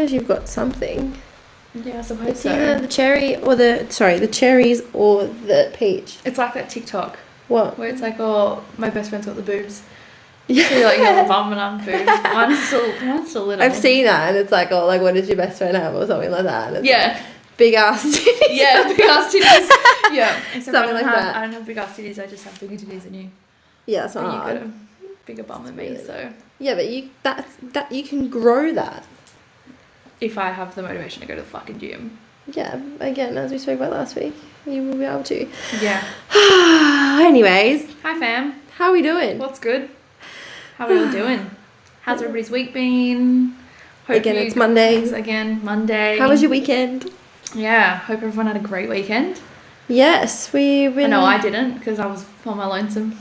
as you've got something. Yeah, I suppose It's so. either the cherries or the peach. It's like that TikTok What? where it's like, oh, my best friend's got the boobs. Yeah. So you're like, you have a bum and I'm boobs. Mine's still little. I've seen that, and it's like, oh, like, what does your best friend have, or something like that. And it's Yeah. like, big ass titties. Yeah, big ass titties. Yeah. Except Something like that. I don't have big ass titties, I just have bigger titties than you. Yeah, that's not But hard. you got a bigger bum than me, so. Yeah, but that you can grow that. If I have the motivation to go to the fucking gym. Yeah, again, as we spoke about last week, you will be able to. Yeah. Anyways, Hi fam. how are we doing? What's good? How are we all doing? How's everybody's week been? Again, it's Monday. Again, Monday. How was your weekend? Yeah, hope everyone had a great weekend. Yes, we've been... I know I didn't because I was on my lonesome.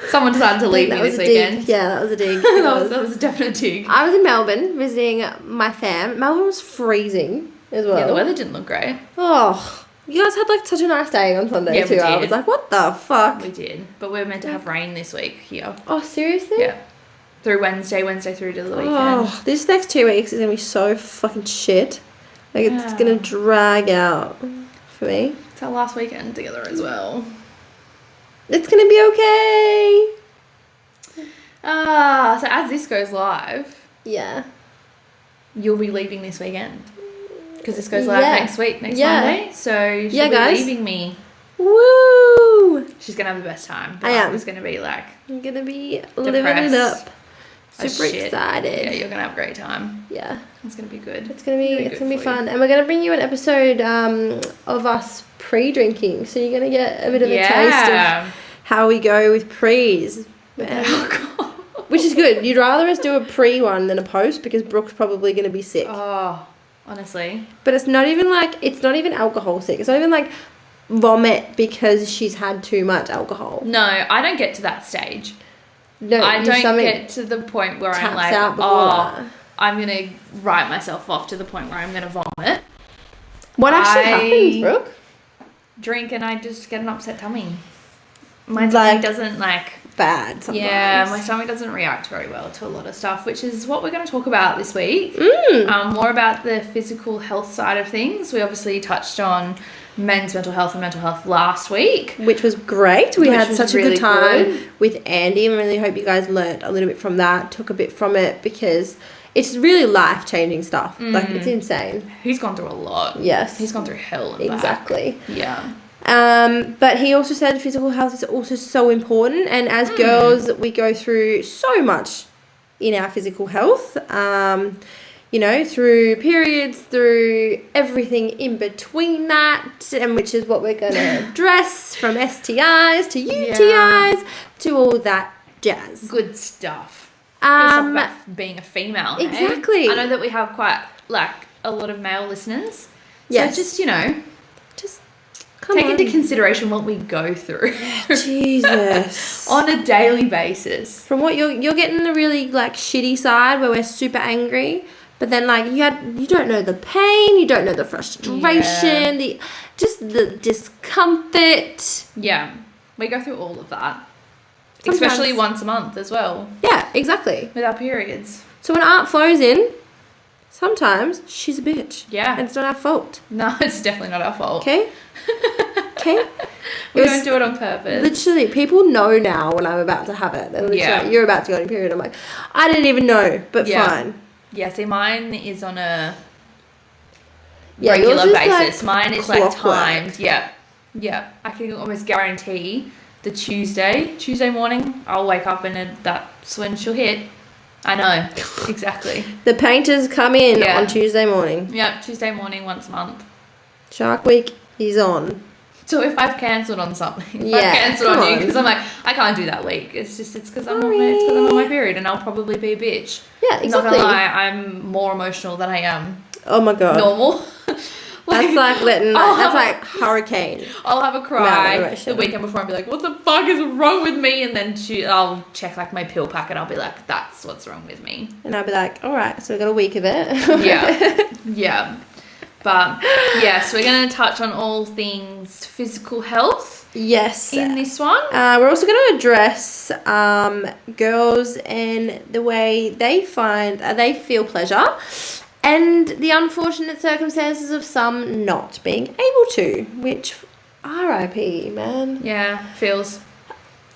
Someone decided to leave me this weekend. Dig. Yeah, that was a dig. that was a definite dig. I was in Melbourne visiting my fam. Melbourne was freezing as well. Yeah, the weather didn't look great. Oh, you guys had like such a nice day on Sunday Yeah, too. we I did. was like, what the fuck? We did, but we're meant to have rain this week here. Oh, seriously? Yeah, through Wednesday through to the weekend. Oh, this next 2 weeks is gonna be so fucking shit. Like it's gonna drag out for me. It's our last weekend together as well. It's gonna be okay. So as this goes live, Yeah. you'll be leaving this weekend. Because this goes live next week, next Monday. So she'll be guys. leaving me. Woo! She's going to have the best time. I am. It's going to be like I'm gonna be living it up. Super excited. Yeah, you're going to have a great time. Yeah. It's going to be good. It's gonna be good for fun. And we're gonna bring you an episode of us pre-drinking. So you're gonna get a bit of a taste of how we go with pre's. Which is good. You'd rather us do a pre one than a post because Brooke's probably going to be sick. Oh, honestly. But it's not even alcohol sick. It's not even like vomit because she's had too much alcohol. No, I don't get to that stage. No, I don't get to the point where I'm like, I'm going to write myself off to the point where I'm going to vomit. What actually happens, Brooke? Drink and I just get an upset tummy. My tummy doesn't bad sometimes. Yeah, my stomach doesn't react very well to a lot of stuff, which is what we're going to talk about this week. More about the physical health side of things. We obviously touched on men's mental health and mental health last week, which was great. We had such a good time with Andy, and really hope you guys learnt a little bit from that, took a bit from it, because it's really life-changing stuff. Like, it's insane. He's gone through a lot. Yes. He's gone through hell and exactly. back. Yeah. But he also said physical health is also so important, and as girls we go through so much in our physical health, you know, through periods, through everything in between that, and which is what we're going to address, from STIs to UTIs to all that jazz. Good stuff. Good stuff about being a female. Exactly. Hey? I know that we have quite a lot of male listeners. Yes. So just, you know, take into consideration what we go through. Jesus. On a daily basis. From what you're getting the really shitty side where we're super angry, but then you don't know the pain, you don't know the frustration, the discomfort. Yeah. We go through all of that. Sometimes. Especially once a month as well. Yeah, exactly. With our periods. So when Aunt flows in, sometimes she's a bitch. Yeah. And it's not our fault. No, it's definitely not our fault. Okay? Okay? We don't do it on purpose. Literally, people know now when I'm about to have it. They're like, you're about to go on your period. I'm like, I didn't even know, but fine. Yeah, see, mine is on a regular regular basis. Mine is clockwork. timed. Yeah. Yeah. I can almost guarantee the Tuesday morning, I'll wake up and that's when she'll hit. I know. Exactly. The painters come in on Tuesday morning. Yeah, Tuesday morning once a month. Shark Week is on. So if I've cancelled on something, I've cancelled on you because I'm like, I can't do that week. It's because I'm on my period and I'll probably be a bitch. Yeah, exactly. Not gonna lie, I'm more emotional than I am. Oh my god. Normal. That's like hurricane. I'll have a cry the weekend before and be like, what the fuck is wrong with me? And then I'll check my pill packet. I'll be like, that's what's wrong with me. And I'll be like, all right, so we got a week of it. Yeah. But so we're going to touch on all things physical health. Yes. In this one. We're also going to address girls and the way they feel pleasure. And the unfortunate circumstances of some not being able to, which RIP, man. Yeah, feels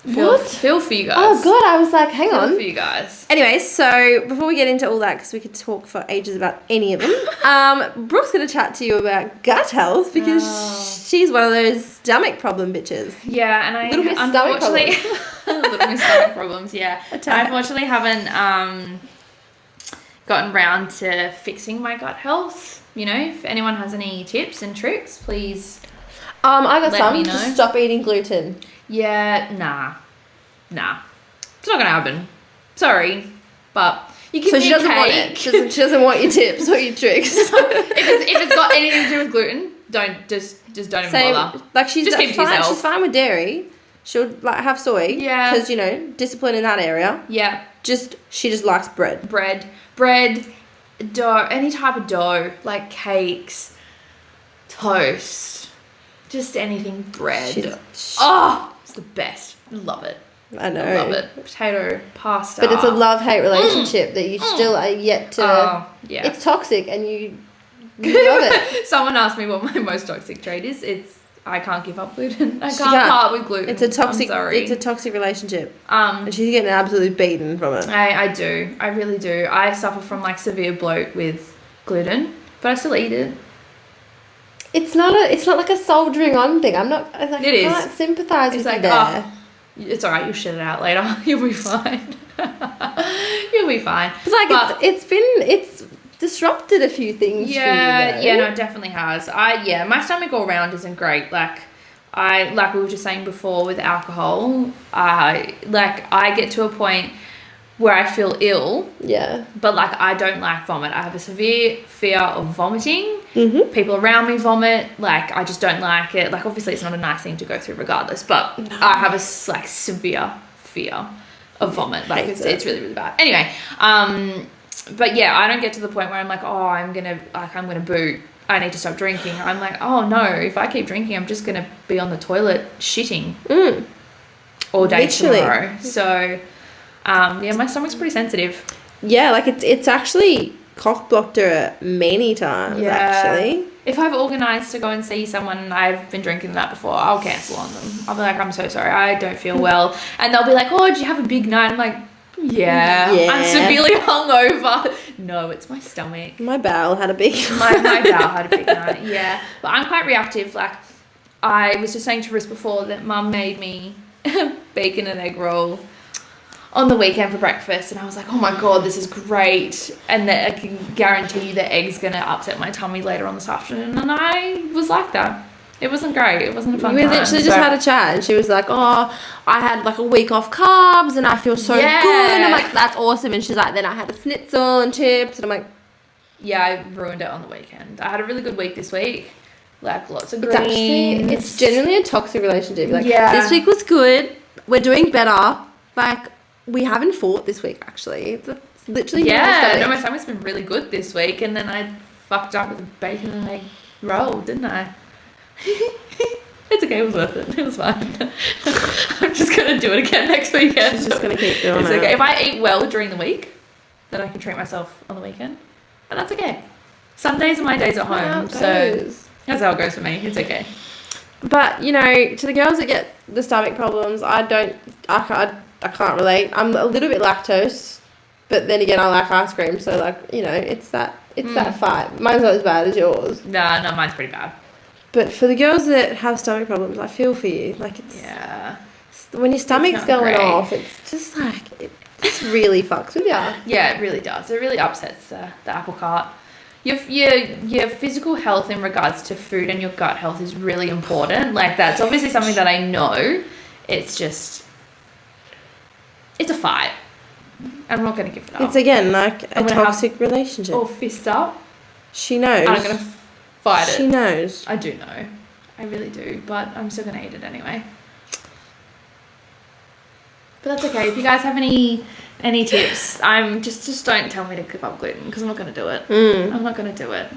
What? feel for you guys. Oh god, I was like, hang Feel on. for you guys. Anyways, so before we get into all that, because we could talk for ages about any of them, Brooke's going to chat to you about gut health because she's one of those stomach problem bitches. Yeah, and I Little bit stomach unfortunately a little bit stomach problems. Yeah, I unfortunately haven't gotten round to fixing my gut health. You know, if anyone has any tips and tricks, please. I got Let some. me know. Just stop eating gluten. Yeah, nah. It's not gonna happen. Sorry, but you can. So she doesn't want it. She doesn't want your tips or your tricks. if it's got anything to do with gluten, don't just don't even bother. Like she's Just keep it to fine. yourself. She's fine with dairy. She'll like have soy. Yeah. Because discipline in that area. Yeah. She just likes bread. Bread, dough, any type of dough, like cakes, toast, just anything bread. It's the best. Love it. I know. I love it. Potato, pasta. But it's a love-hate relationship that you still are yet to... yeah. It's toxic and you love it. Someone asked me what my most toxic trait is. It's I can't give up gluten. I can't part with gluten. It's a toxic. I'm sorry. It's a toxic relationship. And she's getting absolutely beaten from it. I do. I really do. I suffer from like severe bloat with gluten, but I still eat it. It's not like a soldiering on thing. I'm not. I can't sympathise with you there. It's alright, you'll shit it out later. You'll be fine. You'll be fine. It's disrupted a few things for you, though. No, it definitely has. My stomach all round isn't great. Like we were just saying before with alcohol, I get to a point where I feel ill. Yeah. But like I don't like vomit. I have a severe fear of vomiting. Mm-hmm. People around me vomit. Like I just don't like it. Like obviously it's not a nice thing to go through regardless, but I have a severe fear of vomit. Like it's really, really bad. Anyway, but yeah, I don't get to the point where I'm like, oh, I'm gonna boot. I need to stop drinking. I'm like, oh no, if I keep drinking, I'm just gonna be on the toilet shitting all day tomorrow. So, my stomach's pretty sensitive. Yeah, like it's actually cock blocked her many times. Yeah. Actually, if I've organised to go and see someone and I've been drinking that before, I'll cancel on them. I'll be like, I'm so sorry, I don't feel well, and they'll be like, oh, did you have a big night? I'm like, yeah. I'm severely hungover. No, it's my stomach. My bowel had a big my bowel had a big night. Yeah, but I'm quite reactive. Like I was just saying to Riz before that Mum made me bacon and egg roll on the weekend for breakfast, and I was like, oh my god, this is great, and that I can guarantee you the egg's gonna upset my tummy later on this afternoon, and I was like that. It wasn't great. It wasn't a fun time. We literally just had a chat and she was like, oh, I had like a week off carbs and I feel so good. And I'm like, that's awesome. And she's like, then I had a schnitzel and chips. And I'm like, yeah, I ruined it on the weekend. I had a really good week this week. Like lots of greens. It's genuinely a toxic relationship. Like this week was good. We're doing better. Like we haven't fought this week actually. It's literally my stomach's been really good this week. And then I fucked up with a bacon and egg roll, didn't I? It's okay, it was worth it. It was fine. I'm just gonna do it again next weekend. She's just gonna keep doing it. It's okay. If I eat well during the week, then I can treat myself on the weekend. But that's okay. Sundays are my days at home, so that's how it goes for me. It's okay. But to the girls that get the stomach problems, I can't relate. I'm a little bit lactose, but then again, I like ice cream, so like it's that fight. Mine's not as bad as yours. No, mine's pretty bad. But for the girls that have stomach problems, I feel for you. Like when your stomach's going off, it's just like it just really fucks with you. Yeah, it really does. It really upsets the apple cart. Your physical health in regards to food and your gut health is really important. Like that's obviously something that I know. It's just it's a fight. I'm not going to give it up. It's again like a toxic relationship. Or fist up. She knows. I'm going to fight it. She knows. I do know. I really do. But I'm still going to eat it anyway. But that's okay. If you guys have any tips, I'm just don't tell me to give up gluten because I'm not going to do it. I'm not going to do it.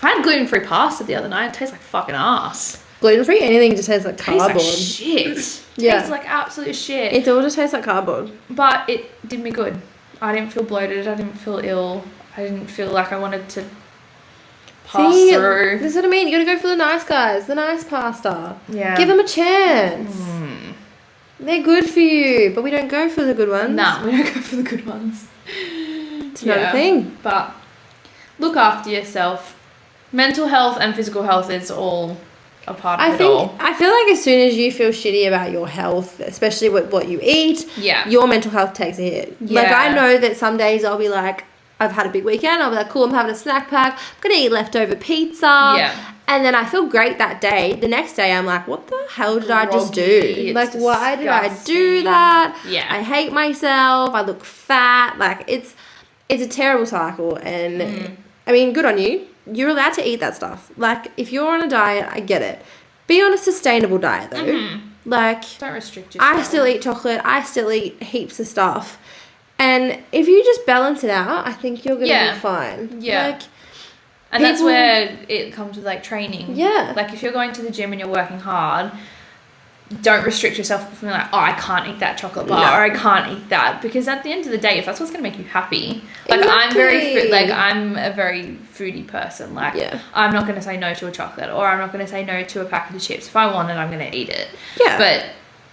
I had gluten-free pasta the other night. It tastes like fucking ass. Gluten-free? Anything just tastes like cardboard. Tastes like shit. Yeah. Tastes like absolute shit. It all just tastes like cardboard. But it did me good. I didn't feel bloated. I didn't feel ill. I didn't feel like I wanted to pass through. That's what I mean. You got to go for the nice guys, the nice pasta. Yeah. Give them a chance. They're good for you, but we don't go for the good ones. Nah, we don't go for the good ones. It's another thing. But look after yourself. Mental health and physical health is all a part of it all. I feel like as soon as you feel shitty about your health, especially with what you eat, your mental health takes a hit. Yeah. Like, I know that some days I'll be like, I've had a big weekend, I'll be like, cool, I'm having a snack pack, I'm going to eat leftover pizza. Yeah. And then I feel great that day. The next day I'm like, what the hell did I just do? Like, why did I do that? Yeah. I hate myself. I look fat. Like, it's a terrible cycle. And I mean, good on you. You're allowed to eat that stuff. Like, if you're on a diet, I get it. Be on a sustainable diet, though. Like, don't restrict yourself. I still eat chocolate. I still eat heaps of stuff. And if you just balance it out, I think you're going to be fine. Yeah. Like, and that's where it comes with, like, training. Yeah. Like, if you're going to the gym and you're working hard, don't restrict yourself from feeling like, oh, I can't eat that chocolate bar or I can't eat that. Because at the end of the day, if that's what's going to make you happy. Like, I'm a very foodie person. Like, I'm not going to say no to a chocolate or I'm not going to say no to a packet of chips. If I want it, I'm going to eat it. Yeah. But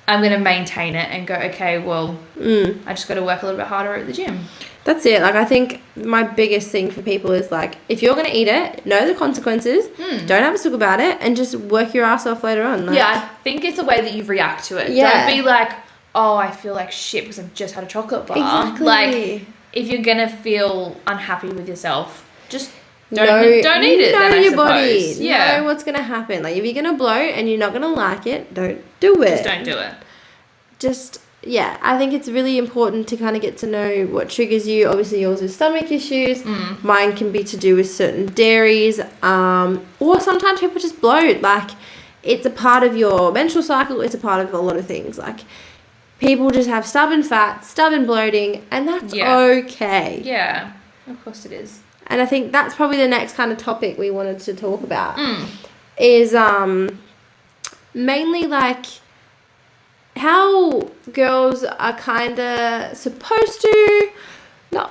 I'm going to maintain it and go, okay, well, I just got to work a little bit harder at the gym. That's it. Like, I think my biggest thing for people is, like, if you're going to eat it, know the consequences, don't have a sook about it, and just work your ass off later on. Like, I think it's a way that you react to it. Don't be like, oh, I feel like shit because I've just had a chocolate bar. Exactly. Like, if you're going to feel unhappy with yourself, just don't eat it. Know then, your I body. suppose. Yeah. Know what's going to happen. Like, if you're going to bloat and you're not going to like it, don't do it. Just don't do it. Yeah, I think it's really important to kind of get to know what triggers you. Obviously, yours is stomach issues. Mine can be to do with certain dairies. Or sometimes people just bloat. Like, it's a part of your menstrual cycle. It's a part of a lot of things. Like, people just have stubborn fat, stubborn bloating, and that's okay. Yeah, of course it is. And I think that's probably the next kind of topic we wanted to talk about. Is mainly, like, how girls are kind of supposed to, I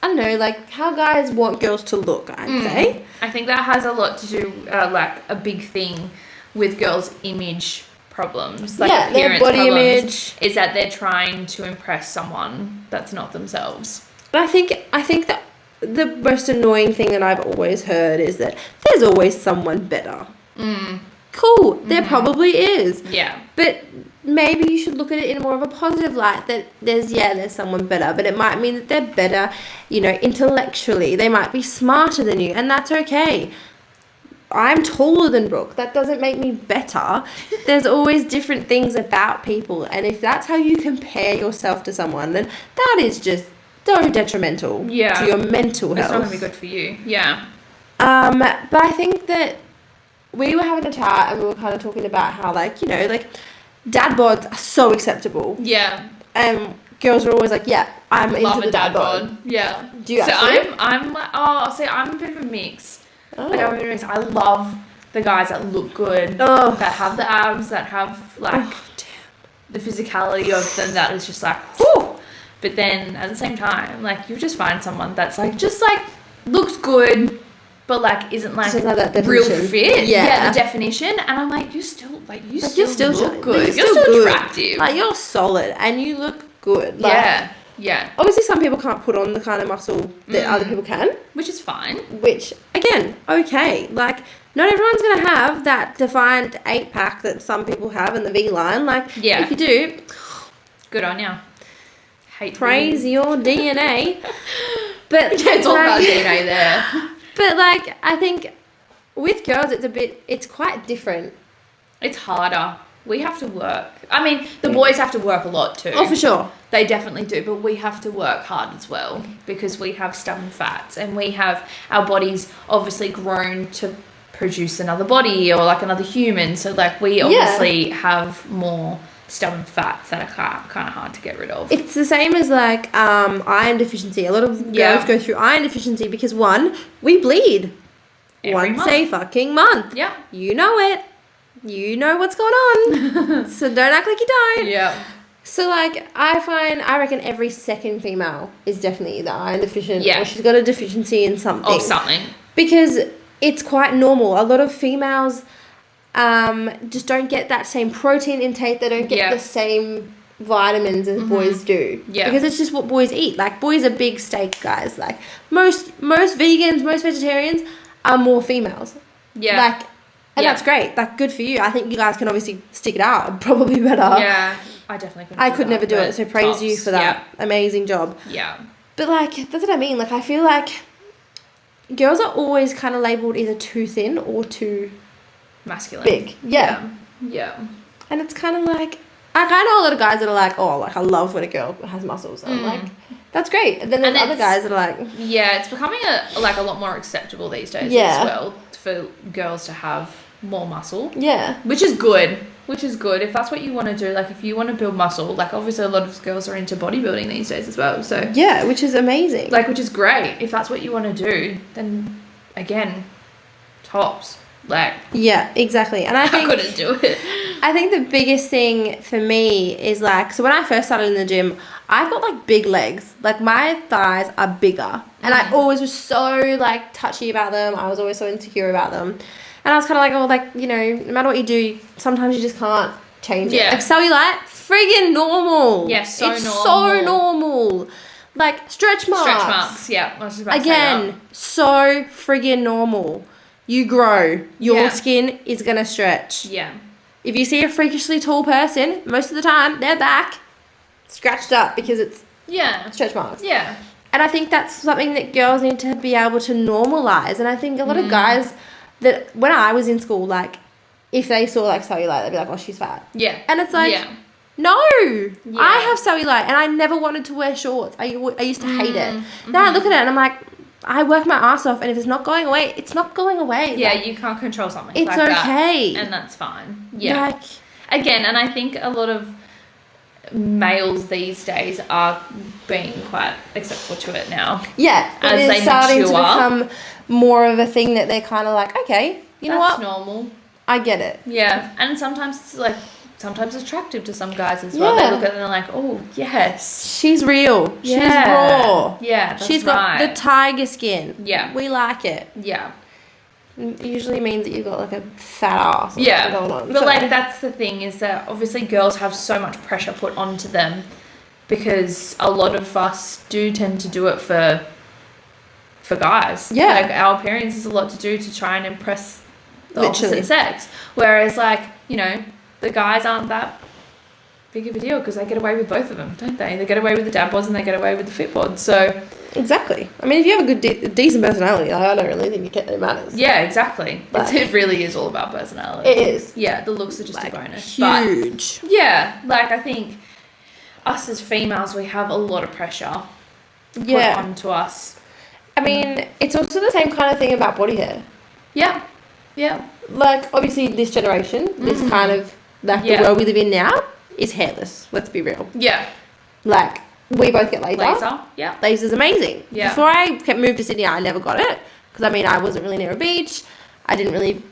don't know, like, how guys want girls to look, I'd say. I think that has a lot to do, like, a big thing with girls' image problems, like appearance their body image, image. Is that they're trying to impress someone that's not themselves. But I think that the most annoying thing that I've always heard is that there's always someone better. Cool, there probably is. Yeah. But maybe you should look at it in more of a positive light, that there's someone better, but it might mean that they're better, intellectually. They might be smarter than you, and that's okay. I'm taller than Brooke. That doesn't make me better. There's always different things about people, and if that's how you compare yourself to someone, then that is just so detrimental to your mental health. It's not going to be good for you. Yeah. But I think that we were having a chat and we were kind of talking about how, like, dad bods are so acceptable. Yeah. And girls are always like, I'm into the dad bod. Yeah. Do you actually? I'm like, I'm a bit of a mix. Like, I'm a bit of a mix. I love the guys that look good, that have the abs, that have, like, the physicality of them that is just like, whew. But then at the same time, like, you just find someone that's like, just like, looks good, but like isn't like real fit. Yeah, the definition. And I'm like, you still look good. You're still attractive. Like, you're solid and you look good. Like, yeah. Obviously, some people can't put on the kind of muscle that other people can, which is fine. Which, again, okay. Like, not everyone's gonna have that defined 8-pack that some people have in the V line. Like, if you do, good on you. Praise your DNA. But it's all about DNA there. But, like, I think with girls, it's quite different. It's harder. We have to work. I mean, the boys have to work a lot too. Oh, for sure. They definitely do, but we have to work hard as well because we have stubborn fats and we have our bodies obviously grown to produce another body or like another human. So, like, we obviously have more stubborn fats that are kind of hard to get rid of. It's the same as, like, iron deficiency. A lot of girls go through iron deficiency because, one, we bleed once a fucking month. Yeah. You know it. You know what's going on. So don't act like you don't. Yeah. So, like, I reckon every second female is definitely either iron deficient Yeah. or she's got a deficiency in something. Of something. Because it's quite normal. A lot of females just don't get that same protein intake. They don't get the same vitamins as boys do. Yeah. Because it's just what boys eat. Like, boys are big steak guys. Like, most vegans, most vegetarians are more females. Yeah. Like, and that's great. Like, good for you. I think you guys can obviously stick it out. Probably better. Yeah. I definitely couldn't. I could never do it. So praise you for that. Amazing job. Yeah. But, like, that's what I mean. Like, I feel like girls are always kind of labelled either too thin or too masculine. big. Yeah. And it's kind of like, I know a lot of guys that are like, oh, like, I love when a girl has muscles. And I'm like, that's great. And then there's other guys that are like... Yeah, it's becoming a lot more acceptable these days as well for girls to have more muscle. Yeah. Which is good. If that's what you want to do, like, if you want to build muscle, like, obviously a lot of girls are into bodybuilding these days as well, so... Yeah, which is amazing. Like, which is great. If that's what you want to do, then, again, tops. Like... Yeah, exactly. And I think... I couldn't do it. I think the biggest thing for me is, like... So when I first started in the gym, I've got, like, big legs. Like, my thighs are bigger. And I always was so, like, touchy about them. I was always so insecure about them. And I was kind of like, oh, like, you know, no matter what you do, sometimes you just can't change it. Like, cellulite, friggin' normal. Yeah, so it's normal. So normal. Like, stretch marks. Yeah. I was just about to say Again, so friggin' normal. You grow. Your skin is going to stretch. Yeah. If you see a freakishly tall person, most of the time, their back scratched up because it's stretch marks. Yeah. And I think that's something that girls need to be able to normalise. And I think a lot of guys... that when I was in school, like, if they saw, like, cellulite, they'd be like, oh, she's fat. Yeah. And it's like, no, I have cellulite and I never wanted to wear shorts. I used to hate it. Now I look at it and I'm like, I work my ass off and if it's not going away, it's not going away. Yeah, like, you can't control something it's like okay. that. And that's fine. Yeah. Like, again, and I think a lot of males these days are being quite acceptable to it now. Yeah. As it is they starting to mature. become more of a thing that they're kind of like, okay, you know what? That's normal. I get it. Yeah. And sometimes it's like, sometimes it's attractive to some guys as well. They look at it and they're like, oh, yes. She's real. Yeah. She's raw. Yeah, that's She's got the tiger skin. Yeah. We like it. Yeah. It usually means that you've got like a fat ass or Yeah. something going on. But So- like, that's the thing is that obviously girls have so much pressure put onto them because a lot of us do tend to do it for guys. Yeah. Like, our appearance is a lot to do to try and impress the Literally. opposite sex. Whereas, like, you know, the guys aren't that big of a deal because they get away with both of them, don't they? They get away with the dad bods and they get away with the fit bods. So Exactly. I mean, if you have a good, decent personality, like, I don't really think it matters. yeah, exactly. Like, it really is all about personality. It is. Yeah, the looks are just Like, a bonus. huge. But yeah, like, I think us as females, we have a lot of pressure put onto us. I mean, it's also the same kind of thing about body hair. Yeah. Yeah. Like, obviously, this generation, this kind of, like, the world we live in now is hairless. Let's be real. Yeah. Like, we both get laser. Laser. Yeah. Laser's amazing. Yeah. Before I moved to Sydney, I never got it. Because, I mean, I wasn't really near a beach. I didn't really...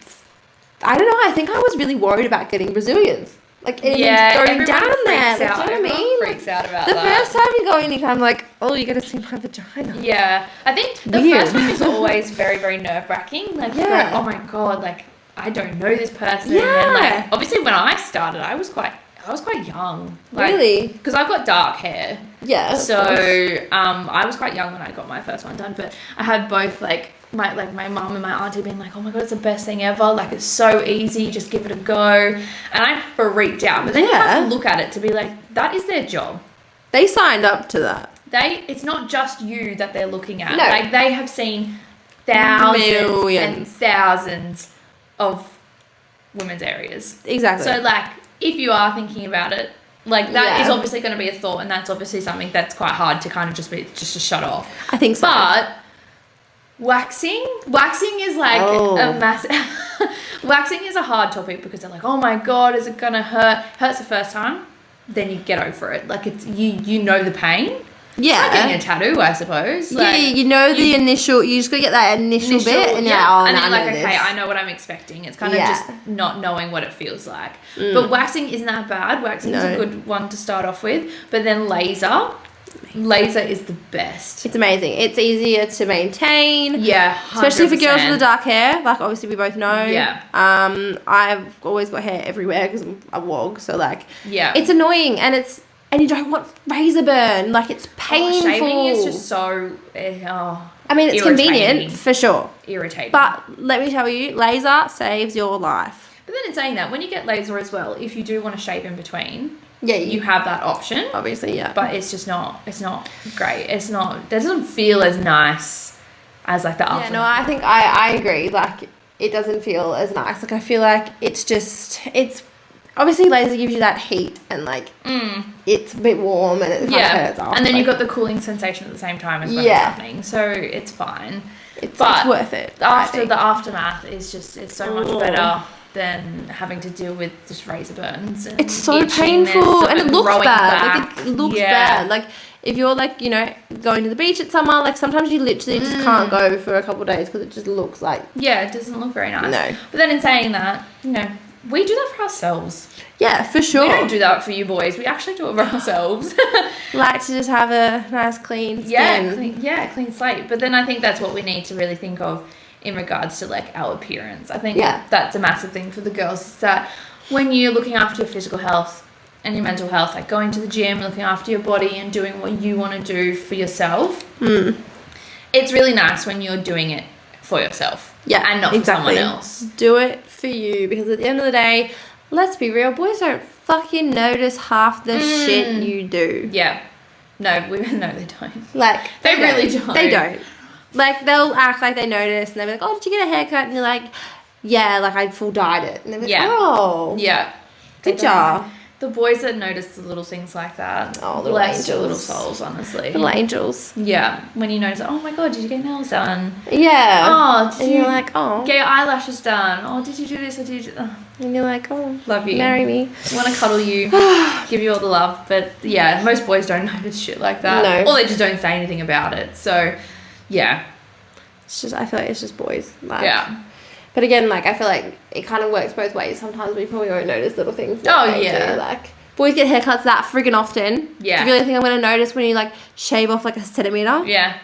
I don't know. I think I was really worried about getting Brazilians. Like, going down there. Like, do you know what I mean? Freaks out about the that. first time you go in, you're kind of like, oh, you're going to see my vagina. Yeah. I think the Weird. first one is always very, very nerve-wracking. Like, you're like, oh my God, like, I don't know this person. Yeah. And, like, obviously when I started, I was quite young. Like, Really? Because I've got dark hair. Yeah. So, I was quite young when I got my first one done, but I had both, like, my mum and my auntie being like, oh my God, it's the best thing ever. Like, it's so easy. Just give it a go. And I freaked out. But then you have to look at it to be like, that is their job. They signed up to that. It's not just you that they're looking at. No. Like, they have seen thousands and Millions. thousands of women's areas. Exactly. So, like, if you are thinking about it, like, that is Yeah. obviously going to be a thought, and that's obviously something that's quite hard to kind of just to shut off. I think so. But waxing is like a massive... Waxing is a hard topic because they're like, oh my God, is it going to hurt? Hurts the first time, then you get over it. Like, it's you know the pain, Yeah. It's like getting a tattoo, I suppose. Yeah, you know the initial, you just got to get that initial bit and you're like, oh, and no, then like, I know okay, this. I know what I'm expecting. It's kind of just not knowing what it feels like. But waxing isn't that bad. Waxing is a good one to start off with. But then laser is the best. It's amazing. It's easier to maintain. Yeah, 100%. Especially for girls with the dark hair. Like, obviously, we both know. Yeah. I've always got hair everywhere because I'm a wog. So, like, yeah, it's annoying and you don't want razor burn. Like, it's painful. Shaving is just so... I mean, it's irritating. Convenient, for sure. Irritating. But let me tell you, laser saves your life. But then in saying that, when you get laser as well, if you do want to shave in between... Yeah, you have that option. Obviously, yeah. But it's not great. It doesn't feel as nice as like the aftermath. Yeah, no, I think I agree. Like, it doesn't feel as nice. Like, I feel like it's obviously laser gives you that heat and like it's a bit warm and it kind of hurts off. And then you've got the cooling sensation at the same time as well as happening. So it's fine. It's worth it. After the aftermath is just, it's so much better than having to deal with just razor burns. And it's so painful and it looks bad. Like, it looks bad. Like, if you're like, you know, going to the beach at summer, like sometimes you literally just can't go for a couple of days because it just looks like... Yeah, it doesn't look very nice. No. But then in saying that, you know, we do that for ourselves. Yeah, for sure. We don't do that for you boys. We actually do it for ourselves. Like to just have a nice clean skin. Clean slate. But then I think that's what we need to really think of in regards to like our appearance. I think that's a massive thing for the girls, is that when you're looking after your physical health and your mental health, like going to the gym, looking after your body and doing what you want to do for yourself, it's really nice when you're doing it for yourself. Yeah, and not for someone else. Do it for you, because at the end of the day, let's be real, boys don't fucking notice half the shit you do. Yeah. No, they don't. Like, they really don't. They don't. Like, they'll act like they notice and they'll be like, oh, did you get a haircut? And you're like, yeah, like I full dyed it. And they're like, oh. Yeah. Good job. The boys that notice the little things like that. Oh, bless your little souls, honestly. Little angels. Yeah. When you notice, oh my God, did you get nails done? Yeah. Oh, and you're like, oh. Get your eyelashes done. Oh, did you do this or did you... Oh. And you're like, oh. Love you. Marry me. Want to cuddle you. Give you all the love. But yeah, most boys don't notice shit like that. No. Or they just don't say anything about it. So, yeah. It's just, I feel like it's just boys. Like, yeah. But again, like, I feel like it kind of works both ways. Sometimes we probably won't notice little things. Oh, yeah. Like, boys get haircuts that friggin' often. Yeah. Do you really think I'm going to notice when you, like, shave off, like, a centimetre? Yeah.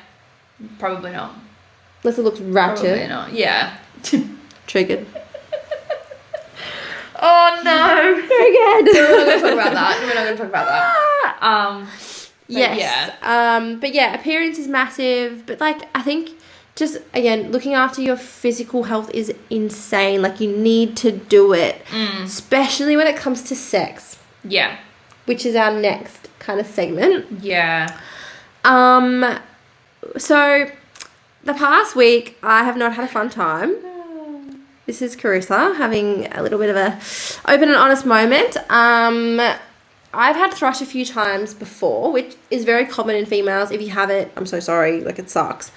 Probably not. Unless it looks ratchet. Probably not. Yeah. Triggered. Oh, no. Triggered. We're not going to talk about that. We're not going to talk about that. Yes. Yeah. But yeah, appearance is massive. But, like, I think... Just, again, looking after your physical health is insane. Like, you need to do it. Especially when it comes to sex. Yeah. Which is our next kind of segment. Yeah. So, the past week, I have not had a fun time. This is Carissa having a little bit of a open and honest moment. I've had thrush a few times before, which is very common in females. If you have it, I'm so sorry. Like, it sucks.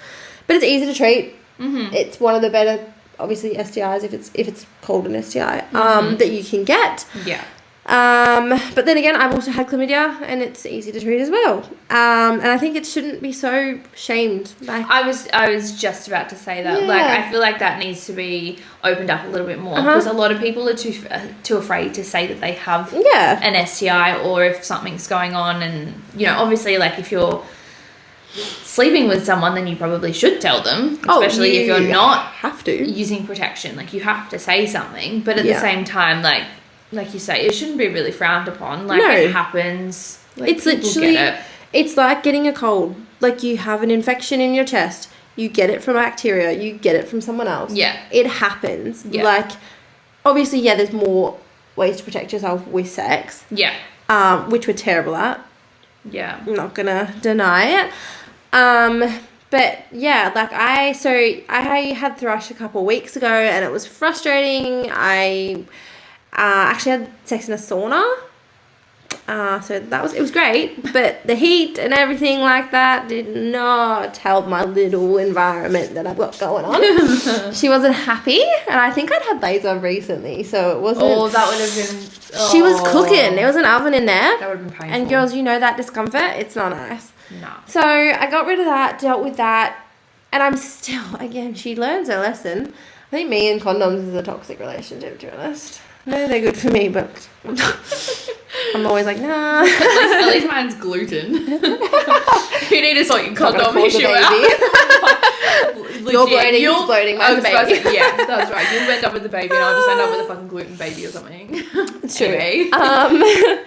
But it's easy to treat. It's one of the better, obviously, STIs, if it's called an STI, that you can get. Yeah. But then again, I've also had chlamydia, and it's easy to treat as well. And I think it shouldn't be so shamed. Like, I was just about to say that. Yeah. Like, I feel like that needs to be opened up a little bit more, because a lot of people are too afraid to say that they have an STI, or if something's going on. And, you know, obviously, like, if you're sleeping with someone, then you probably should tell them, especially if you're not using protection. Like, you have to say something, but at the same time, like you say, it shouldn't be really frowned upon. Like, it happens. Like, it's literally it's like getting a cold. Like, you have an infection in your chest, you get it from bacteria, you get it from someone else. It happens. Like, obviously, there's more ways to protect yourself with sex, which we're terrible at. I'm not gonna deny it. But yeah, like I had thrush a couple of weeks ago, and it was frustrating. I actually had sex in a sauna. So it was great, but the heat and everything like that did not help my little environment that I've got going on. She wasn't happy, and I think I'd had laser recently, so it wasn't. Oh, that would have been. She was cooking. There was an oven in there. That would have been painful. And girls, you know that discomfort. It's not nice. Nah. So I got rid of that, dealt with that, and I'm still, again, she learns her lesson. I think me and condoms is a toxic relationship, to be honest. No, they're good for me, but I'm always like, nah. At least mine's gluten. You need to sort your condom issue out. Your bloating is bloating, mine's a baby. Yeah, that's right. You'll end up with the baby and I'll just end up with a fucking gluten baby or something. It's true. Anyway.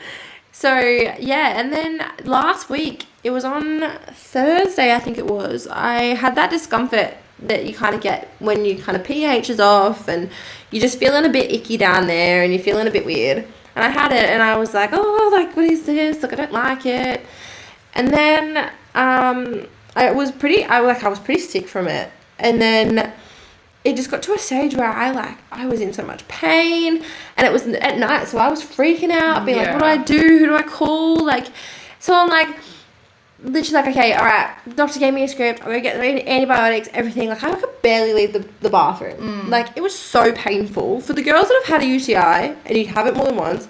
So, yeah, and then last week, it was on Thursday, I think it was, I had that discomfort that you kind of get when you kind of pH is off and you're just feeling a bit icky down there and you're feeling a bit weird. And I had it and I was like, oh, like, what is this? Like, I don't like it. And then I was pretty sick from it. And then it just got to a stage where I was in so much pain, and it was at night, so I was freaking out, being like, what do I do? Who do I call? Like, so I'm like, literally like, okay, all right, doctor gave me a script, I'm gonna get the antibiotics, everything. Like, I could barely leave the bathroom. Like, it was so painful. For the girls that have had a UTI, and you have it more than once,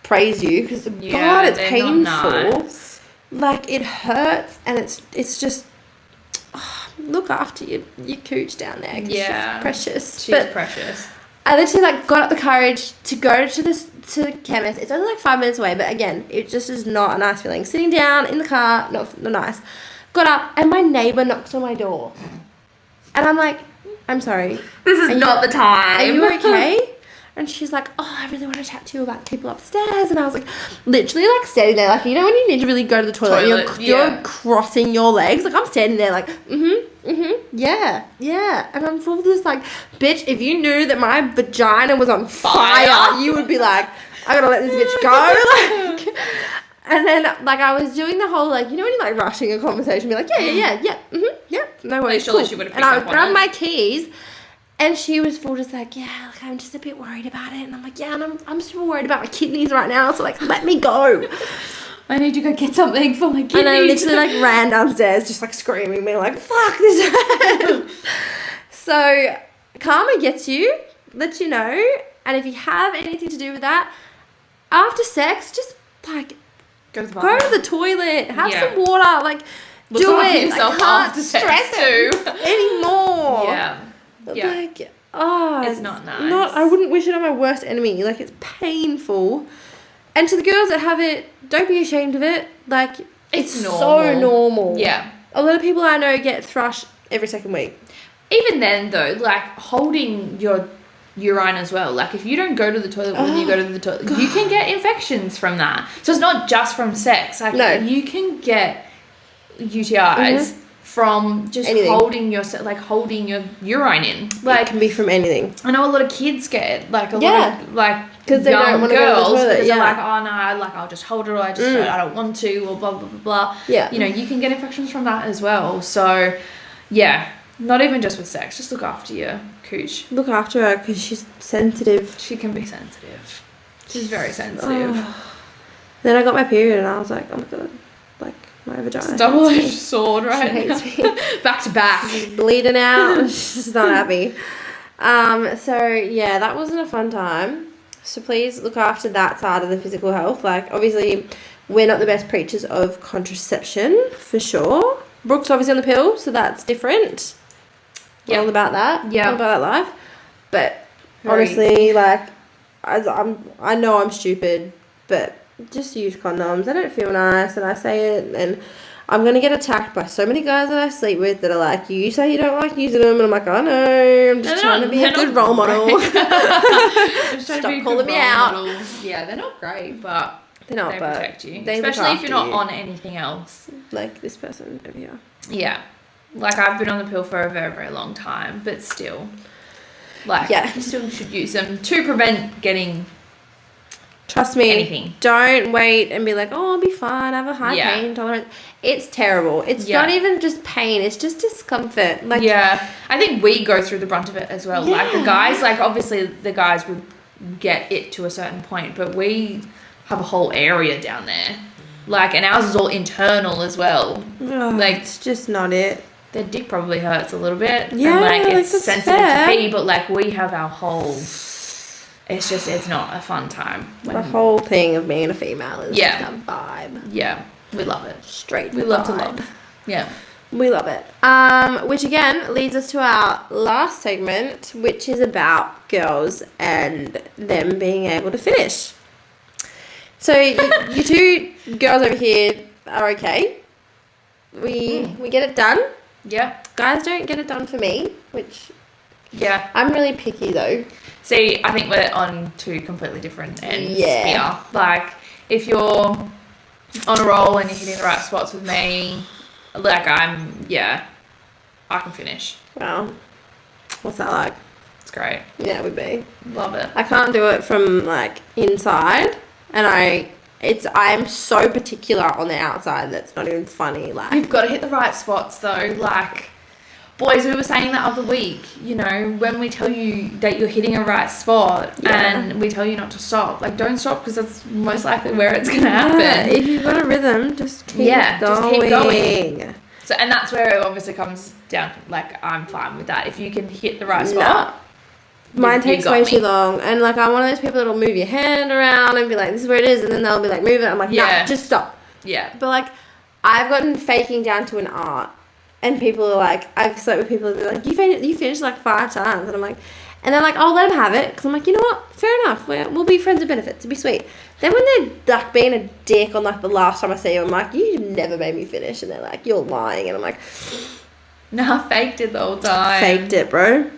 praise you, because God, it's painful. Nice. Like, it hurts, and it's just, look after your cooch down there. Yeah, she's precious. She's precious. I literally like got up the courage to go to the chemist. It's only like 5 minutes away, but again, it just is not a nice feeling. Sitting down in the car, not nice. Got up and my neighbour knocks on my door, and I'm like, I'm sorry. This is not the time. Are you okay? And she's like, oh, I really want to chat to you about people upstairs. And I was like, literally like standing there, like, you know when you need to really go to the toilet you're crossing your legs? Like, I'm standing there like, yeah. And I'm full of this like, bitch, if you knew that my vagina was on fire, you would be like, I gotta let this bitch go. Like, and then like I was doing the whole like, you know when you're like rushing a conversation, be like, yeah, no worries, cool. And I would grab my keys. And she was full just like, yeah, like, I'm just a bit worried about it. And I'm like, yeah, and I'm super worried about my kidneys right now. So, like, let me go. I need to go get something for my kidneys. And I literally, like, ran downstairs just, like, screaming, being like, fuck this. So, karma gets you, lets you know. And if you have anything to do with that, after sex, just, like, go to the toilet, have some water, like, look do it. I can't stress it anymore. Yeah. Yeah. Like, it's not nice. I wouldn't wish it on my worst enemy. Like, it's painful. And to the girls that have it, don't be ashamed of it. Like, it's normal. So normal. Yeah. A lot of people I know get thrush every second week. Even then, though, like, holding your urine as well. Like, if you don't go to the toilet when you go to the toilet, you can get infections from that. So it's not just from sex. Like, you can get UTIs. From just holding your urine in. Like, it can be from anything. I know a lot of kids get it. Like, a lot of, like, because they don't want to go to the toilet. Because they're like, oh, no, like, I'll just hold it, or I don't want to, or blah, blah, blah, blah. Yeah. You know, you can get infections from that as well. So, yeah, not even just with sex. Just look after your cooch. Look after her, because she's sensitive. She can be sensitive. She's very sensitive. Then I got my period, and I was like, oh, my God. Like, my vagina. It's a double-edged sword, right? She hates me. Back to back. She's bleeding out. She's not happy. So, yeah, that wasn't a fun time. So please look after that side of the physical health. Like, obviously, we're not the best preachers of contraception, for sure. Brooke's obviously on the pill, so that's different. All about that. Yeah. All about that life. But honestly, like, I know I'm stupid, but just use condoms. I don't feel nice, and I say it, and I'm going to get attacked by so many guys that I sleep with that are like, you say you don't like using them, and I'm like, I know, I'm just trying to be a good role model. Stop calling me out. Yeah, they're not great, but they protect you. Especially if you're not on anything else. Like this person over here. Yeah. Like, I've been on the pill for a very, very long time, but still, like, you still should use them to prevent getting... Trust me, anything. Don't wait and be like, oh, I'll be fine, I have a high pain tolerance. It's terrible. It's not even just pain, it's just discomfort. Like, I think we go through the brunt of it as well. Yeah. Like, the guys, like, obviously the guys would get it to a certain point, but we have a whole area down there. Like, and ours is all internal as well. Like, it's just not it. Their dick probably hurts a little bit. Yeah, and, like, it's sensitive to be, but, like, we have our whole... It's not a fun time. The whole thing of being a female is just a vibe. Yeah. We love it. Straight We love to vibe. love. Yeah. We love it. Which again leads us to our last segment, which is about girls and them being able to finish. So you two girls over here are okay. We get it done. Yeah. Guys don't get it done for me, which Yeah. I'm really picky though. See, I think we're on two completely different ends Yeah. here. Like, if you're on a roll and you're hitting the right spots with me, like I can finish. Well, what's that like? It's great. Yeah, it would be. Love it. I can't do it from like inside, and I'm so particular on the outside that's not even funny. Like, You've got to hit the right spots though. Like, boys, we were saying that other week, you know, when we tell you that you're hitting a right spot and we tell you not to stop, like, don't stop because that's most likely where it's going to happen. If you've got a rhythm, just keep going. Just keep going. So, and that's where it obviously comes down, like, I'm fine with that. If you can hit the right spot. Mine takes way too long, and like I'm one of those people that'll move your hand around and be like, this is where it is, and then they'll be like, move it. I'm like, no, just stop. Yeah. But like, I've gotten faking down to an art, and people are like, I've slept with people that are like, you finished like 5 times, and I'm like, and they're like, I'll let them have it, because I'm like, you know what, fair enough, we'll be friends with benefits, it'll be sweet. Then when they're like being a dick on like the last time I see you, I'm like, you never made me finish, and they're like, you're lying, and I'm like, nah, faked it the whole time. Faked it, bro.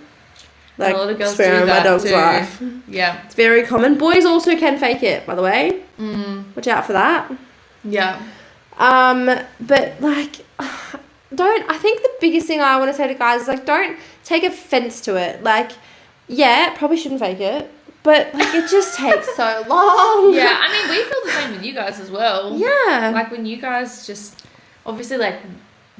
Like, a lot of girls swearing do that my dog's too. life. Yeah. It's very common. Boys also can fake it, by the way. Watch out for that. Yeah. But like, I think the biggest thing I want to say to guys is like, don't take offense to it. Like, yeah, probably shouldn't fake it, but like, it just takes so long. Yeah, I mean, we feel the same with you guys as well. Yeah. Like, when you guys just, obviously, like,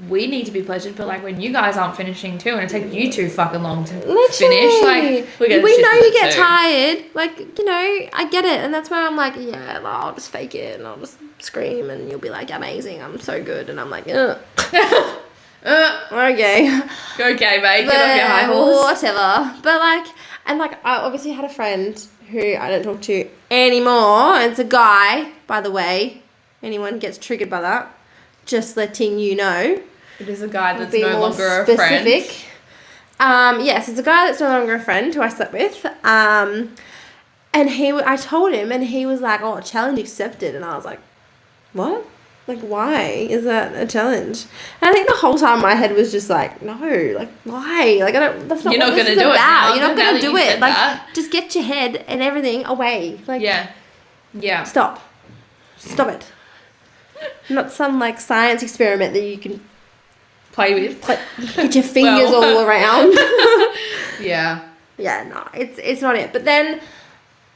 we need to be pleasured, but like when you guys aren't finishing too, and it takes you too fucking long to finish, like we know you get tired. Like, you know, I get it, and that's why I'm like, yeah, well, I'll just fake it, and I'll just scream, and you'll be like, amazing, I'm so good, and I'm like, okay, okay, mate, get off your high horse, whatever. But like, and like, I obviously had a friend who I don't talk to anymore. It's a guy, by the way. Anyone gets triggered by that, just letting you know. It is a guy that's no longer a friend. Yes, it's a guy that's no longer a friend who I slept with. And I told him, and he was like, "Oh, challenge accepted," and I was like, "What? Like, why is that a challenge?" And I think the whole time my head was just like, "No, like, why? Like, I don't. That's not You're what not this gonna is do it about. now. You're not gonna do it. Like, that. just get your head and everything away. Like, yeah. Stop it. Not some like science experiment that you can play with. Get your fingers all around. Yeah. Yeah, no, it's not it. But then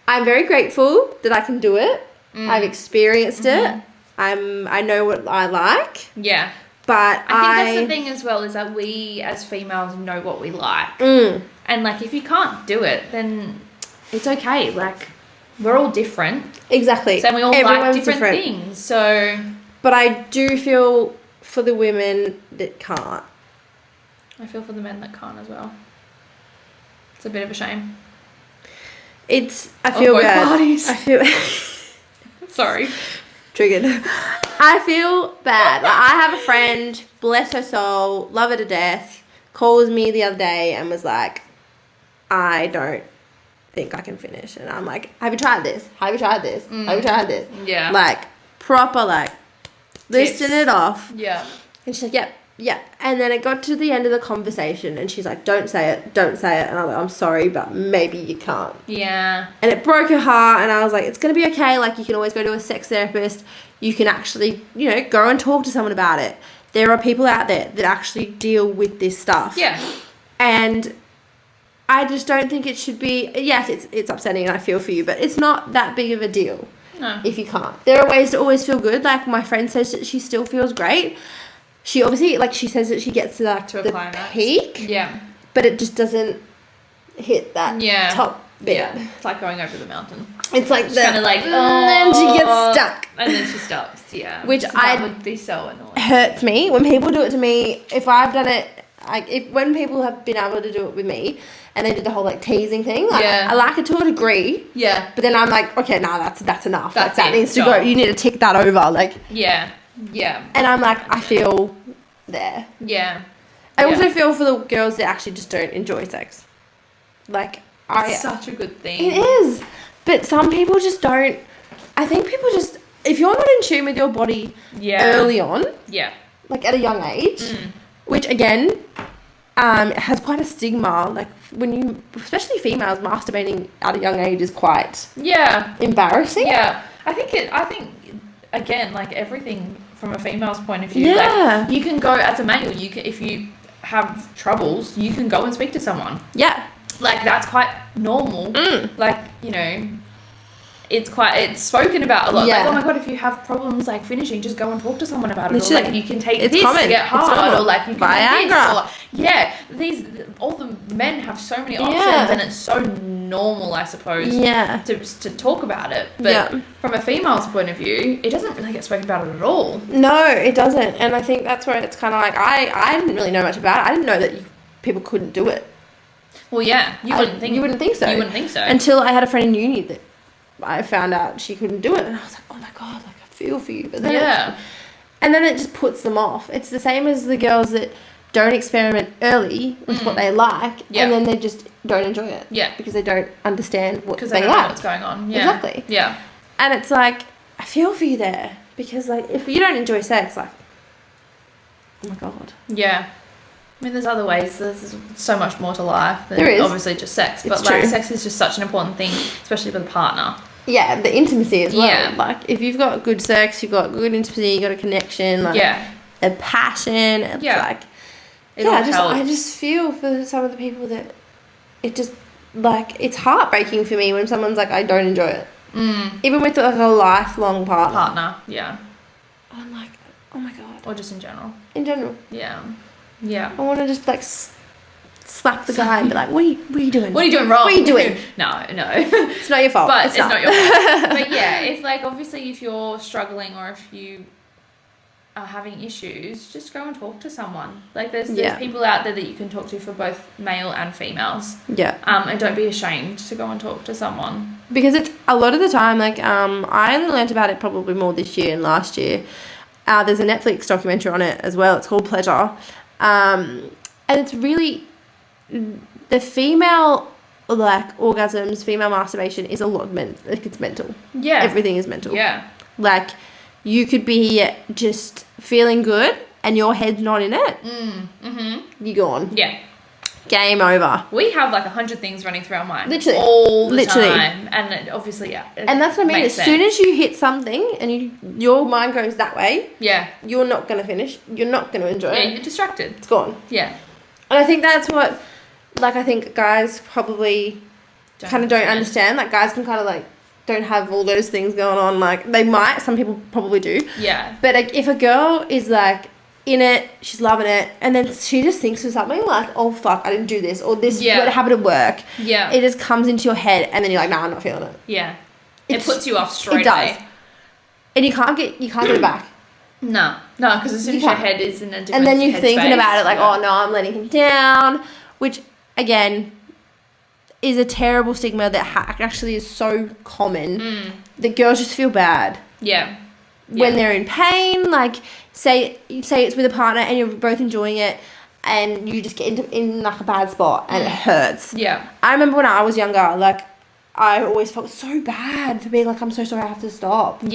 I'm very grateful that I can do it. I've experienced it. I know what I like. Yeah. But I think that's the thing as well, is that we as females know what we like. And like, if you can't do it, then it's okay. Like, we're all different. Exactly. So we all like different things. So, but I do feel for the women that can't. I feel for the men that can't as well. It's a bit of a shame. I feel both bad. Parties. I feel sorry. Triggered. I feel bad. Like, I have a friend, bless her soul, love her to death, calls me the other day and was like, I don't think I can finish. And I'm like, have you tried this? Have you tried this? Have you tried this? Yeah. Like, proper, like, listing it off. Yeah. And she's like, yep. And then it got to the end of the conversation and she's like, don't say it. And I'm like, I'm sorry, but maybe you can't. Yeah. And it broke her heart, and I was like, it's going to be okay. Like, you can always go to a sex therapist. You can actually, you know, go and talk to someone about it. There are people out there that actually deal with this stuff. Yeah. And I just don't think it should be, yes, it's upsetting and I feel for you, but it's not that big of a deal. No. If you can't. There are ways to always feel good. Like, my friend says that she still feels great. She obviously, like, she says that she gets to the climax. peak. Yeah. But it just doesn't hit that top bit. Yeah. It's like going over the mountain. It's like She's kind of like, and then she gets stuck. And then she stops, yeah. Which that would be so annoying. Hurts me when people do it to me. If I've done it, when people have been able to do it with me, and they did the whole like teasing thing, like, I like it to a degree. Yeah. But then I'm like, okay, nah, that's enough. That's that it, needs to go. You need to tick that over. Like, yeah. Yeah. And I'm like, I feel there. Yeah. I also feel for the girls that actually just don't enjoy sex. Like, It's such a good thing. It is. But some people just don't. I think people just, if you're not in tune with your body early on, like at a young age, which again, has quite a stigma. Like when you, especially females, masturbating at a young age is quite embarrassing. Yeah. I think again, like everything from a female's point of view, like you can go as a male, if you have troubles, you can go and speak to someone. Yeah. Like that's quite normal. Like, you know, it's spoken about a lot. Like, oh my god, if you have problems like finishing, just go and talk to someone about it. Literally. Or like you can take this to get hard, or like you can Viagra. Do this. All the men have so many options, and it's so normal, I suppose. To talk about it, but from a female's point of view, it doesn't really get spoken about it at all. No, it doesn't, and I think that's where it's kind of like I didn't really know much about it. I didn't know that people couldn't do it. Well, yeah, you wouldn't think so. You wouldn't think so until I had a friend in uni that I found out she couldn't do it, and I was like, oh my god, like I feel for you. But then and then it just puts them off. It's the same as the girls that don't experiment early with what they like, and then they just don't enjoy it. Because they don't understand what they don't like. Know what's going on. Exactly. And it's like, I feel for you there, because like if you don't enjoy sex, like, oh my god. I mean, there's other ways. There's so much more to life than obviously just sex. But like, sex is just such an important thing, especially with a partner. Yeah, the intimacy as well. Yeah. Like, if you've got good sex, you've got good intimacy, you've got a connection, like a passion. It's like, I just feel for some of the people that it just, like, it's heartbreaking for me when someone's like, I don't enjoy it. Even with like a lifelong partner. I'm like, oh my god. Or just in general. I want to just like slap the guy and be like, what are you doing? What are you doing wrong? What are you doing? No. It's not your fault. But it's not your fault. But yeah, if like obviously if you're struggling or if you are having issues, just go and talk to someone. Like there's people out there that you can talk to for both male and females. And don't be ashamed to go and talk to someone. Because it's a lot of the time, like I only learnt about it probably more this year and last year. There's a Netflix documentary on it as well. It's called Pleasure. And it's really, the female like orgasms, female masturbation is a lot like it's mental. Everything is mental. Like you could be just feeling good and your head's not in it. You're gone. Game over. We have like 100 things running through our mind. Literally. All the time. And it, obviously, and that's what I mean. As soon as you hit something and your mind goes that way, you're not going to finish. You're not going to enjoy it. You're distracted. It's gone. And I think that's what, like, I think guys probably kind of don't understand. Like, guys can kind of, like, don't have all those things going on. Like, they might. Some people probably do. But, like, if a girl is, like, in it, she's loving it, and then she just thinks of something like, oh fuck, I didn't do this, or this what happened at work. It just comes into your head, and then you're like, nah, I'm not feeling it. It puts you off straight away. It does. And you can't get it back. No, because as soon as your head is in a different and then you're thinking about it like, oh no, I'm letting him down, which again is a terrible stigma that actually is so common that girls just feel bad. When they're in pain, like say it's with a partner and you're both enjoying it and you just get in like a bad spot and it hurts. I remember when I was younger, like I always felt so bad for being like, I'm so sorry, I have to stop. Like,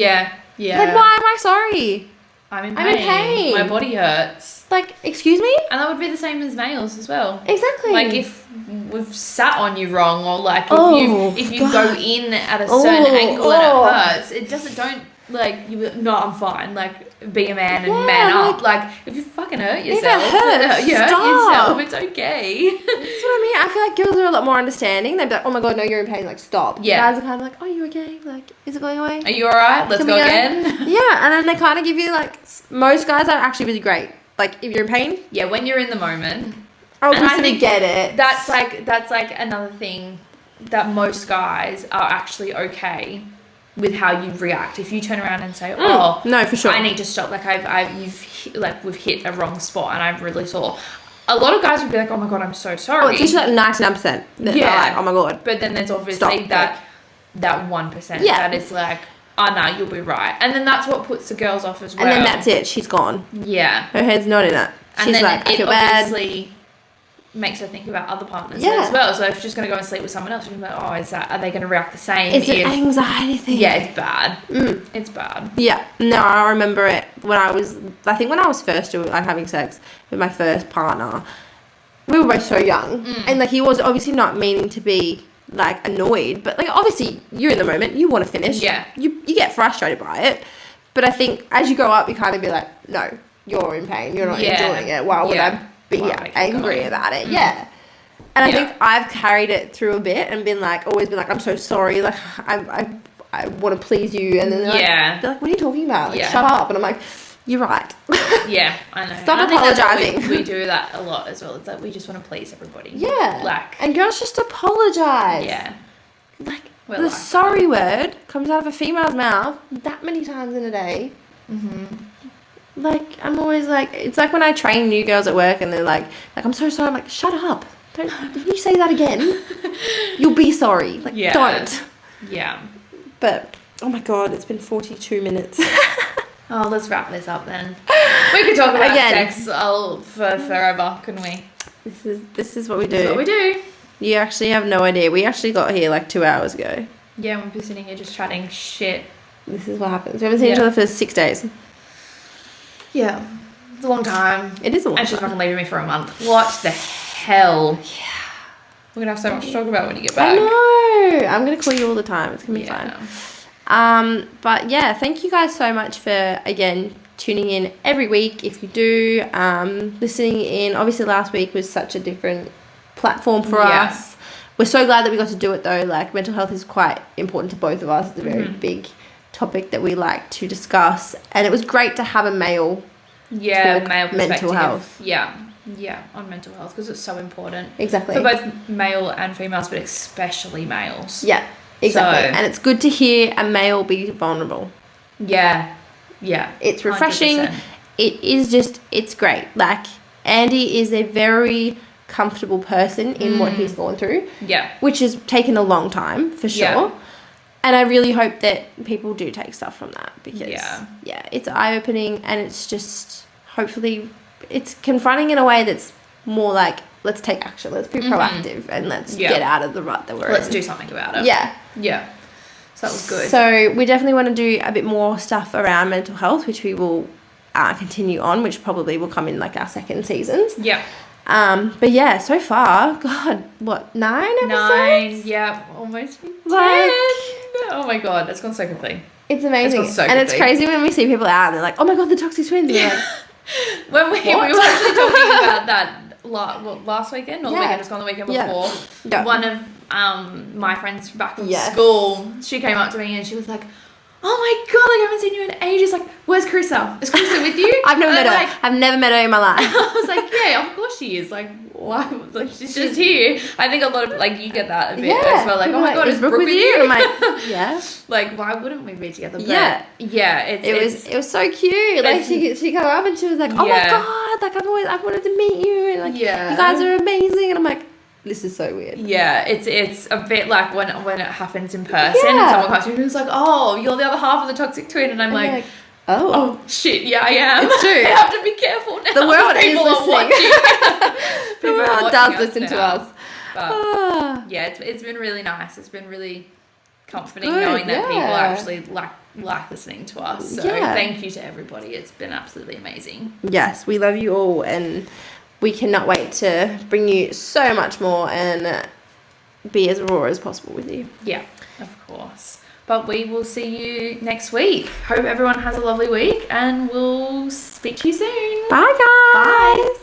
why am I sorry? I'm in pain. My body hurts. Like, excuse me? And that would be the same as males as well. Exactly. Like if we've sat on you wrong, or like if you go in at a certain angle and it hurts, it don't like you. No, I'm fine. Like be a man and man up. Like if you fucking hurt yourself, stop. It's okay. That's what I mean. I feel like girls are a lot more understanding. They'd be like, oh my god, no, you're in pain. Like stop. Guys are kind of like, oh, you okay? Like, is it going away? Are you alright? Let's go again. And then they kind of give you like, most guys are actually really great. Like if you're in pain. When you're in the moment. Oh, and I think get it. That's like another thing that most guys are actually okay with how you react. If you turn around and say, "Oh, no, for sure, I need to stop," like we've hit a wrong spot and I'm really sore. A lot of guys would be like, "Oh my god, I'm so sorry." Oh, it's usually like 99%. Like, oh my god. But then there's obviously that 1% that is like, oh no, you'll be right. And then that's what puts the girls off as well. And then that's it. She's gone. Yeah. Her head's not in it. And She's then like, I it feel bad. obviously makes her think about other partners Yeah. as well. So if she's just going to go and sleep with someone else, she's like, oh, are they going to react the same? It's an anxiety thing. Yeah, it's bad. It's bad. Yeah. No, I remember it when I was first like having sex with my first partner. We were both so young. And like, he was obviously not meaning to be like annoyed, but like, obviously you're in the moment, you want to finish. Yeah. You get frustrated by it. But I think as you grow up, you kind of be like, no, you're in pain. You're not enjoying it. Why would I be angry about it? Yeah. And I think I've carried it through a bit and always been like, I'm so sorry. Like, I want to please you. And then they're like, what are you talking about? Like, shut up. And I'm like, you're right. Yeah, I know. Stop apologizing. We do that a lot as well. It's like we just want to please everybody. Yeah. Like, and girls just apologize. Yeah. Like, the sorry word comes out of a female's mouth that many times in a day. Like, I'm always like, it's like when I train new girls at work and they're like, I'm so sorry. I'm like, shut up. If you say that again, you'll be sorry. Like, don't. Yeah. But, oh my God, it's been 42 minutes. Oh, let's wrap this up then. We could talk about sex for forever, couldn't we? This is what we do. This is what we do. You actually have no idea. We actually got here like 2 hours ago. Yeah, we've been sitting here just chatting shit. This is what happens. We haven't seen each other for 6 days. Yeah. It's a long time. It is a long time. And she's fucking leaving me for a month. What the hell? Yeah. We're going to have so much to talk about when you get back. I know. I'm going to call you all the time. It's going to be fine. But yeah, thank you guys so much for, again, tuning in every week. If you do, listening in. Obviously last week was such a different platform for us. We're so glad that we got to do it though. Like, mental health is quite important to both of us. It's a very big topic that we like to discuss. And it was great to have a male male perspective. Mental health. Yeah, on mental health, because it's so important. Exactly. For both male and females, but especially males. Yeah. Exactly. So, and it's good to hear a male be vulnerable. Yeah. It's refreshing. 100%. It is it's great. Like, Andy is a very comfortable person in what he's gone through. Yeah. Which has taken a long time, for sure. Yeah. And I really hope that people do take stuff from that, because, it's eye-opening, and it's just, hopefully, it's confronting in a way that's more like, let's take action, let's be proactive, and let's get out of the rut that we're in. Let's do something about it. Yeah. So that was good. So we definitely want to do a bit more stuff around mental health, which we will continue on, which probably will come in like our second seasons. Yeah. But yeah, so far, God, what, 9 episodes? 9, almost 10. Like, oh my God, it's gone so quickly. It's amazing. It's crazy when we see people out and they're like, oh my God, the ToxICK twins. We're like, when we were actually talking about that last weekend, or the weekend, it's gone the weekend before. Yeah. One of my friends back from school, she came up to me and she was like, oh my God, like, I haven't seen you in ages. Like, where's Carissa? Is Carissa with you? I've never met her. Like, I've never met her in my life. I was like, yeah, of course she is. Like, why? Like, she's just here. I think a lot of, like, you get that a bit as well. Like, oh my God, is Brooke with you? And I'm like, yeah. Like, why wouldn't we be together? But it was so cute. Like, she came up and she was like, oh my God, like, I've wanted to meet you. And like, you guys are amazing. And I'm like, this is so weird. Yeah, it's a bit like when it happens in person and someone comes to me who's like, oh, you're the other half of the ToxICK twin, and I'm like, oh shit, yeah, I am. It's true. I have to be careful now. The world is listening. The world does listen to us. But it's been really nice. It's been really comforting knowing that people actually like listening to us. So thank you to everybody. It's been absolutely amazing. Yes, we love you all, and we cannot wait to bring you so much more and be as raw as possible with you. Yeah, of course. But we will see you next week. Hope everyone has a lovely week, and we'll speak to you soon. Bye, guys. Bye.